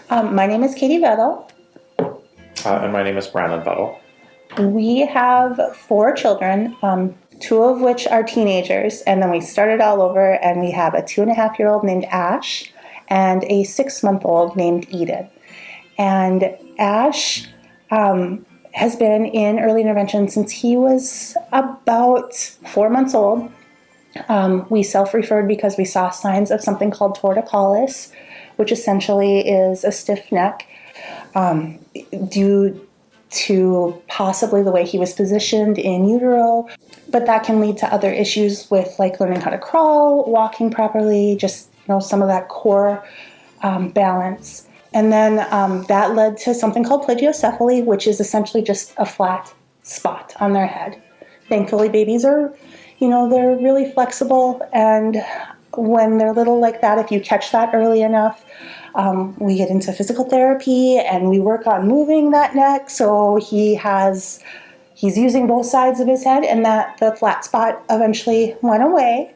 My name is Katie Vettel. And my name is Brandon Vettel. We have 4 children, 2 of which are teenagers, and then we started all over, and we have a 2.5-year-old named Ash and a 6-month-old named Eden. And Ash has been in early intervention since he was about 4 months old. We self-referred because we saw signs of something called torticollis, which essentially is a stiff neck due to possibly the way he was positioned in utero, but that can lead to other issues with like learning how to crawl, walking properly, just some of that core balance. And then that led to something called plagiocephaly, which is essentially just a flat spot on their head. Thankfully, babies are, they're really flexible, and when they're little like that, if you catch that early enough, we get into physical therapy and we work on moving that neck so he's using both sides of his head, and that the flat spot eventually went away.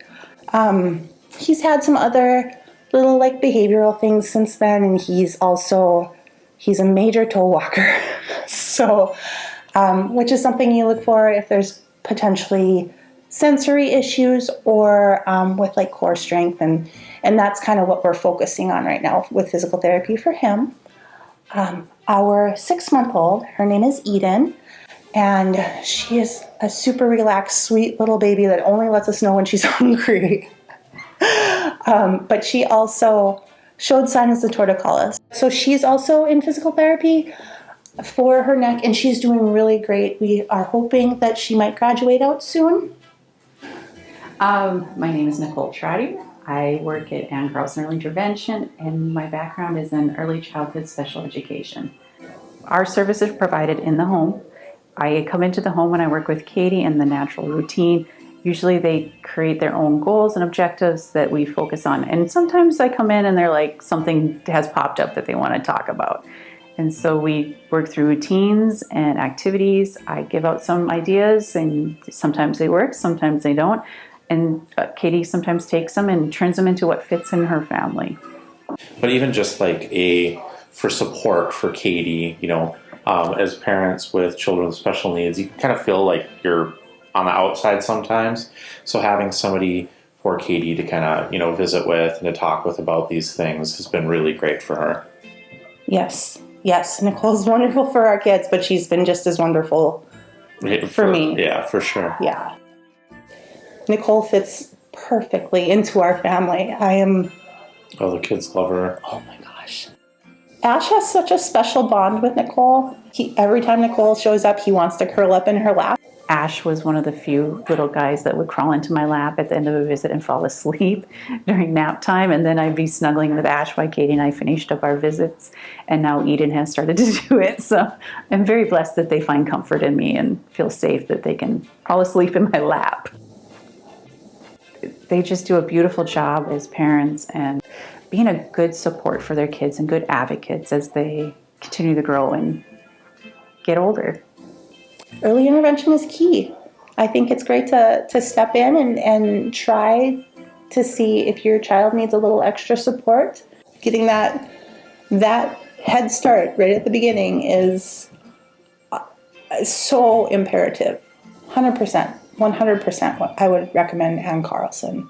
He's had some other little like behavioral things since then, and he's a major toe walker. So, which is something you look for if there's potentially sensory issues or with like core strength, and that's kind of what we're focusing on right now with physical therapy for him. Our 6-month-old, her name is Eden, and she is a super relaxed, sweet little baby that only lets us know when she's hungry. But she also showed signs of torticollis. So she's also in physical therapy for her neck, and she's doing really great. We are hoping that she might graduate out soon. My name is Nicole Trotty. I work at Anne Carlsen Early Intervention, and my background is in early childhood special education. Our service is provided in the home. I come into the home when I work with Katie in the natural routine. Usually they create their own goals and objectives that we focus on. And sometimes I come in and they're like, something has popped up that they want to talk about. And so we work through routines and activities. I give out some ideas, and sometimes they work, sometimes they don't. And Katie sometimes takes them and turns them into what fits in her family. But even just like for support for Katie, as parents with children with special needs, you kind of feel like you're on the outside sometimes. So having somebody for Katie to kind of, visit with and to talk with about these things has been really great for her. Yes. Nicole's wonderful for our kids, but she's been just as wonderful for me. Yeah, for sure. Yeah. Nicole fits perfectly into our family. Oh, the kids love her. Oh my gosh. Ash has such a special bond with Nicole. Every time Nicole shows up, he wants to curl up in her lap. Ash was one of the few little guys that would crawl into my lap at the end of a visit and fall asleep during nap time. And then I'd be snuggling with Ash while Katie and I finished up our visits. And now Eden has started to do it. So I'm very blessed that they find comfort in me and feel safe that they can fall asleep in my lap. They just do a beautiful job as parents and being a good support for their kids and good advocates as they continue to grow and get older. Early intervention is key. I think it's great to step in and try to see if your child needs a little extra support. Getting that head start right at the beginning is so imperative. 100%, 100%. I would recommend Anne Carlsen.